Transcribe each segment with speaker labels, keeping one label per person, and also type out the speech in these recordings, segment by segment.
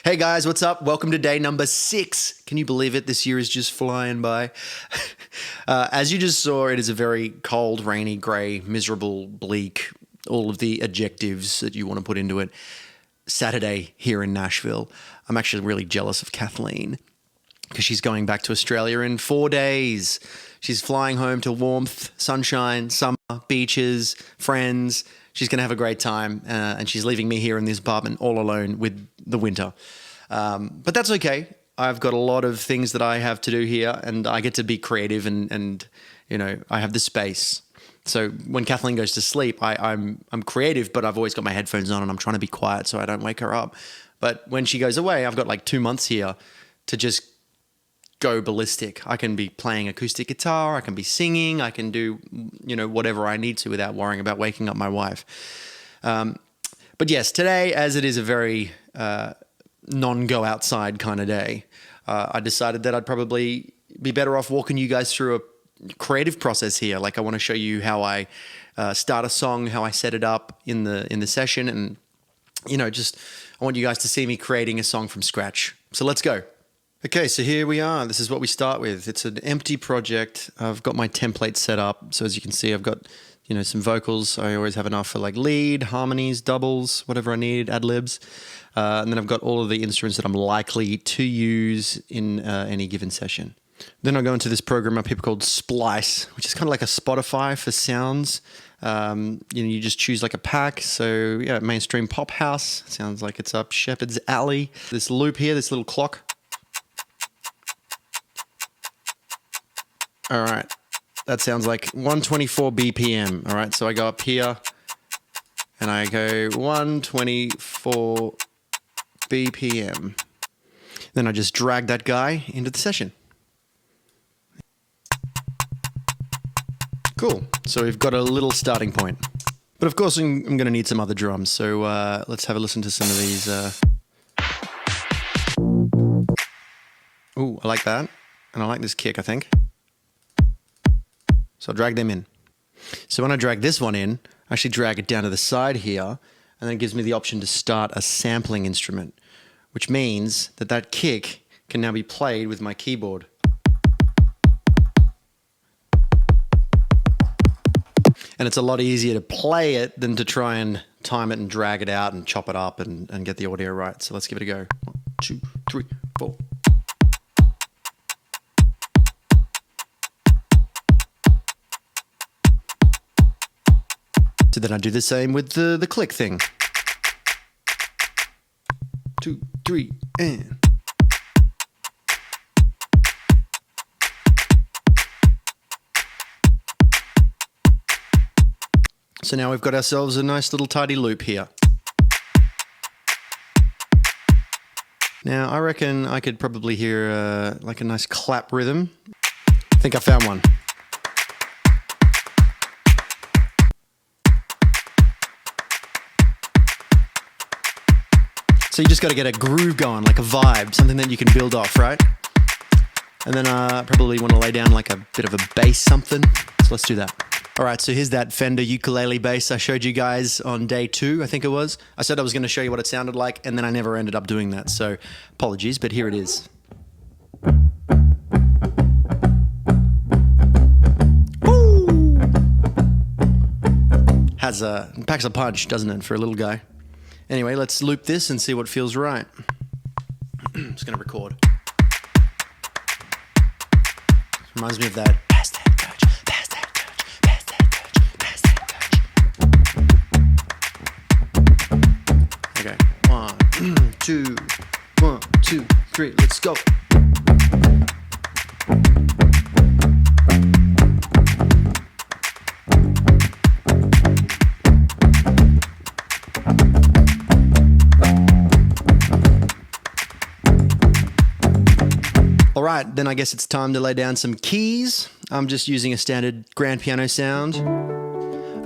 Speaker 1: Hey guys, what's up? Welcome to day number 6. Can you believe it? This year is just flying by. As you just saw, it is a very cold, rainy, grey, miserable, bleak, all of the adjectives that you want to put into it. Saturday here in Nashville. I'm actually really jealous of Kathleen because she's going back to Australia in 4 days. She's flying home to warmth, sunshine, summer, beaches, friends. She's going to have a great time, and she's leaving me here in this apartment all alone with the winter. But that's okay. I've got a lot of things that I have to do here, and I get to be creative, and you know, I have the space. So when Kathleen goes to sleep, I'm creative, but I've always got my headphones on, and I'm trying to be quiet so I don't wake her up. But when she goes away, I've got like 2 months here to just go ballistic. I can be playing acoustic guitar, I can be singing, I can do, you know, whatever I need to without worrying about waking up my wife. But yes, today, as it is a very non-go outside kind of day, I decided that I'd probably be better off walking you guys through a creative process here. Like I want to show you how I start a song, how I set it up in the session, and you know, just I want you guys to see me creating a song from scratch. So let's go. Okay, so here we are. This is what we start with. It's an empty project. I've got my template set up. So as you can see, I've got, you know, some vocals. I always have enough for like lead, harmonies, doubles, whatever I need, ad-libs. And then I've got all of the instruments that I'm likely to use in any given session. Then I go into this program up here called Splice, which is kind of like a Spotify for sounds. You know, you just choose like a pack. So yeah, mainstream pop house. Sounds like it's up Sheppard's alley. This loop here, this little clock. All right, that sounds like 124 BPM. All right, so I go up here and I go 124 BPM. Then I just drag that guy into the session. Cool, so we've got a little starting point. But of course, I'm going to need some other drums, so let's have a listen to some of these. Ooh, I like that. And I like this kick, I think. So I'll drag them in. So when I drag this one in, I actually drag it down to the side here, and then it gives me the option to start a sampling instrument, which means that that kick can now be played with my keyboard. And it's a lot easier to play it than to try and time it and drag it out and chop it up and get the audio right. So let's give it a go. 1, 2, 3, 4. So then I do the same with the click thing. 2, 3, and... So now we've got ourselves a nice little tidy loop here. Now I reckon I could probably hear like a nice clap rhythm. I think I found one. So you just got to get a groove going, like a vibe, something that you can build off, right? And then probably want to lay down like a bit of a bass something. So let's do that. All right, so here's that Fender ukulele bass I showed you guys on day 2, I think it was. I said I was going to show you what it sounded like, and then I never ended up doing that. So apologies, but here it is. Woo! Packs a punch, doesn't it, for a little guy? Anyway, let's loop this and see what feels right. I'm just going to record. Reminds me of that. Pass that touch, pass that touch, pass that touch, pass that touch. Okay, 1, 2, 1, 2, 3, let's go. All right, then I guess it's time to lay down some keys. I'm just using a standard grand piano sound.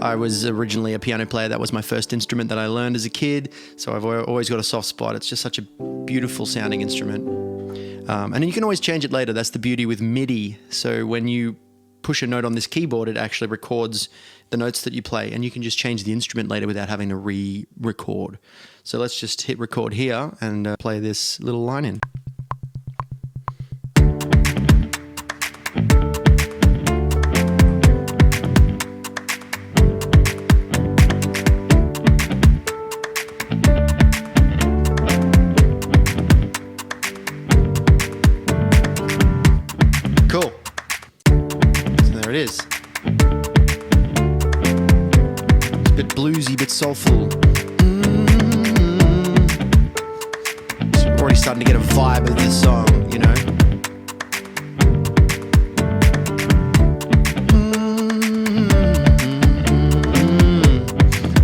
Speaker 1: I was originally a piano player. That was my first instrument that I learned as a kid, so I've always got a soft spot. It's just such a beautiful sounding instrument. And you can always change it later. That's the beauty with MIDI. So when you push a note on this keyboard, it actually records the notes that you play, and you can just change the instrument later without having to re-record. So let's just hit record here and play this little line in. Cool. So there it is. It's a bit bluesy, bit soulful. So we're already starting to get a vibe of this song, you know.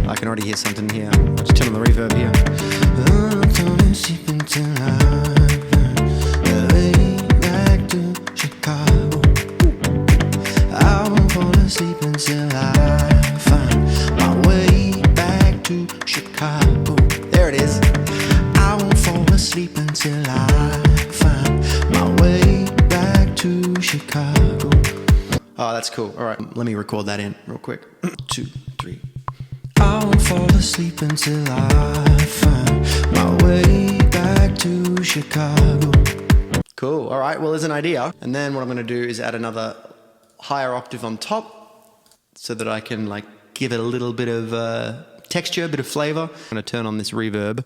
Speaker 1: I can already hear something here. I'll just turn on the reverb here. Sleep until I find my way back to Chicago. There it is. I won't fall asleep until I find my way back to Chicago. Oh, that's cool. All right, let me record that in real quick. 2, 3. I won't fall asleep until I find my way back to Chicago. Cool. All right, well, there's an idea. And then what I'm going to do is add another higher octave on top, so that I can like give it a little bit of texture, a bit of flavor. I'm gonna turn on this reverb.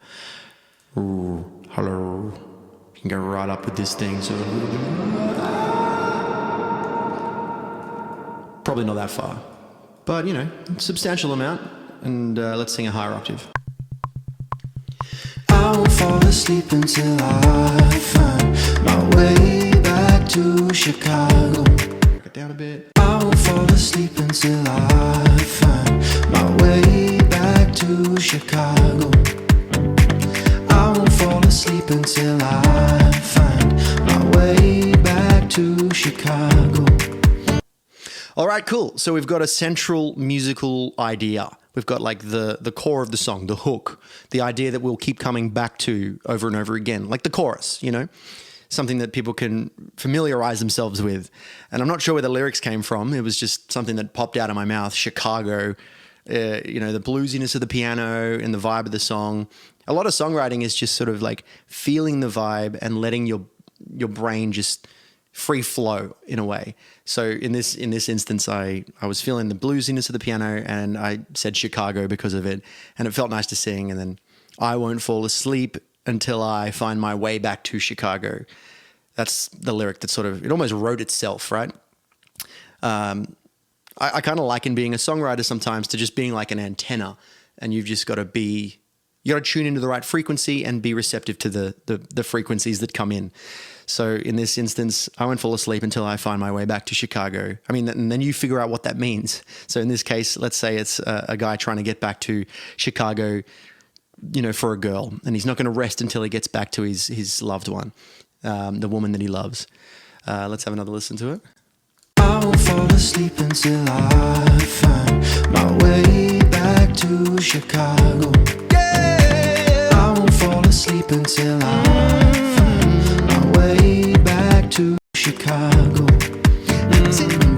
Speaker 1: Ooh, hello. You can go right up with this thing. So probably not that far, but you know, substantial amount. And let's sing a higher octave. I won't fall asleep until I find my way back to Chicago. Break it down a bit. I won't fall asleep until I find my way back to Chicago. I won't fall asleep until I find my way back to Chicago. All right, cool. So we've got a central musical idea. We've got like the core of the song, the hook, the idea that we'll keep coming back to over and over again, like the chorus, you know? Something that people can familiarize themselves with. And I'm not sure where the lyrics came from. It was just something that popped out of my mouth. Chicago, you know, the bluesiness of the piano and the vibe of the song. A lot of songwriting is just sort of like feeling the vibe and letting your brain just free flow in a way. So in this instance, I was feeling the bluesiness of the piano and I said Chicago because of it. And it felt nice to sing. And then I won't fall asleep until I find my way back to Chicago. That's the lyric that sort of, it almost wrote itself, right? I kind of liken being a songwriter sometimes to just being like an antenna, and you've just got to be, you got to tune into the right frequency and be receptive to the frequencies that come in. So in this instance, I won't fall asleep until I find my way back to Chicago. I mean, and then you figure out what that means. So in this case, let's say it's a guy trying to get back to Chicago, you know, for a girl, and he's not going to rest until he gets back to his loved one, the woman that he loves. Let's have another listen to it. I won't fall asleep until I find my way back to Chicago. Yeah! I won't fall asleep until I find my way back to Chicago.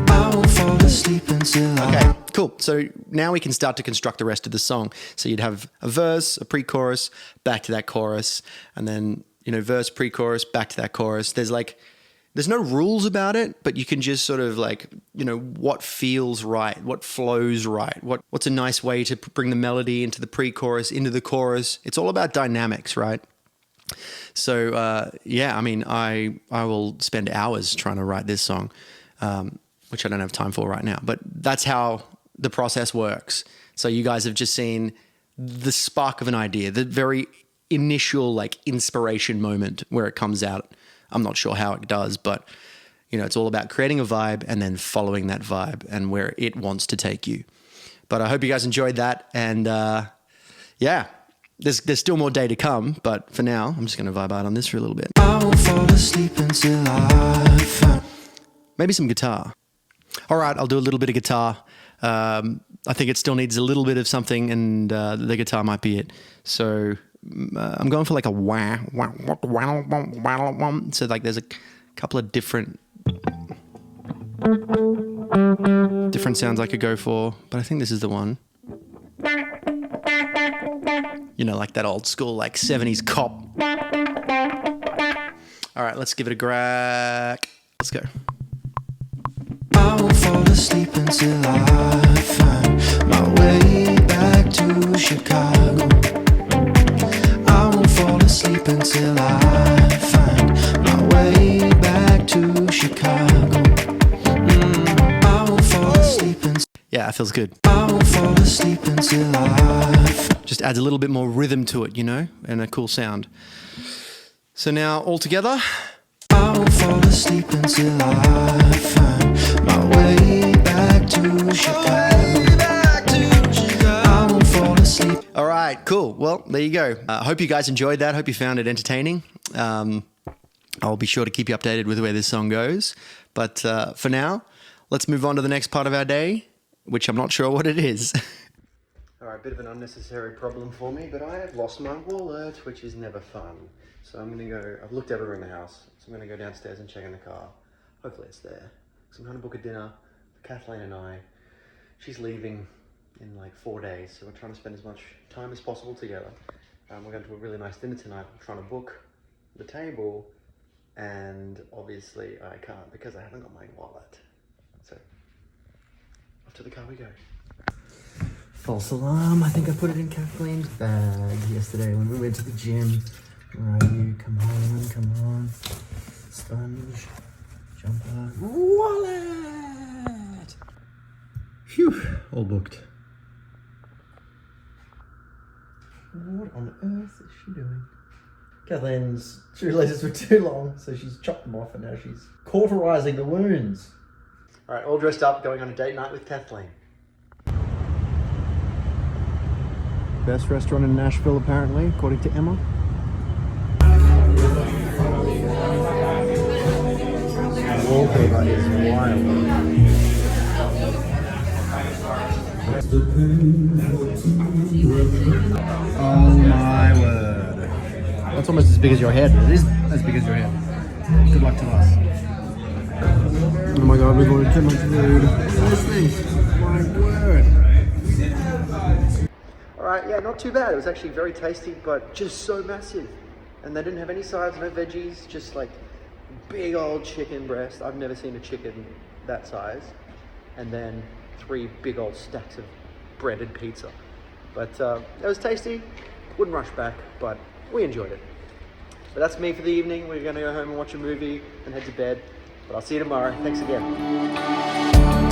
Speaker 1: I won't fall asleep until I... Cool. So now we can start to construct the rest of the song. So you'd have a verse, a pre-chorus, back to that chorus, and then, you know, verse, pre-chorus, back to that chorus. There's no rules about it, but you can just sort of like, you know, what feels right, what flows right, what's a nice way to bring the melody into the pre-chorus, into the chorus. It's all about dynamics, right? So, yeah, I mean, I will spend hours trying to write this song, which I don't have time for right now, but that's how the process works. So you guys have just seen the spark of an idea, the very initial like inspiration moment where it comes out. I'm not sure how it does, but you know, it's all about creating a vibe and then following that vibe and where it wants to take you. But I hope you guys enjoyed that. And yeah, there's still more day to come, but for now, I'm just going to vibe out on this for a little bit. I won't fall asleep until I find... Maybe some guitar. All right, I'll do a little bit of guitar. I think it still needs a little bit of something, and the guitar might be it. So I'm going for like a wah, wah, wah, wah, wah, wah, wah. So like there's a couple of different... different sounds I could go for, but I think this is the one. You know, like that old school, like 70s cop. All right, let's give it a crack. Let's go.
Speaker 2: I won't fall asleep until I find my way back to Chicago. I won't fall asleep until I find my way back to Chicago. I won't fall asleep until...
Speaker 1: Yeah, it feels good.
Speaker 2: I won't fall asleep until
Speaker 1: Just adds a little bit more rhythm to it, you know, and a cool sound. So now all together.
Speaker 2: I won't fall asleep until I find my way back to Chicago. I won't fall asleep.
Speaker 1: All right, cool. Well, there you go. I hope you guys enjoyed that. Hope you found it entertaining. I'll be sure to keep you updated with where this song goes. But for now, let's move on to the next part of our day, which I'm not sure what it is. All right, bit of an unnecessary problem for me, but I have lost my wallet, which is never fun. So I'm gonna go, I've looked everywhere in the house, so I'm gonna go downstairs and check in the car. Hopefully it's there. So I'm trying to book a dinner for Kathleen and I. She's leaving in like 4 days, so we're trying to spend as much time as possible together. We're going to a really nice dinner tonight. I'm trying to book the table, and obviously I can't because I haven't got my wallet. So, off to the car we go. False alarm. I think I put it in Kathleen's bag yesterday when we went to the gym. Where are you? Come on, come on. Sponge. Jumper. Wallet! Phew. All booked. What on earth is she doing? Kathleen's shoelaces were too long, so she's chopped them off and now she's cauterizing the wounds. All right, all dressed up, going on a date night with Kathleen. Best restaurant in Nashville, apparently, according to Emma. Wallpaper is wild. Oh my word. That's almost as big as your head. It is as big as your head. Good luck to us. Oh my god, we've ordered too much food. Look at this thing. My word. Alright, yeah, not too bad. It was actually very tasty, but just so massive. And they didn't have any sides, no veggies, just like big old chicken breast. I've never seen a chicken that size. And then 3 big old stacks of breaded pizza. But it was tasty. Wouldn't rush back, but we enjoyed it. But that's me for the evening. We're going to go home and watch a movie and head to bed. But I'll see you tomorrow. Thanks again.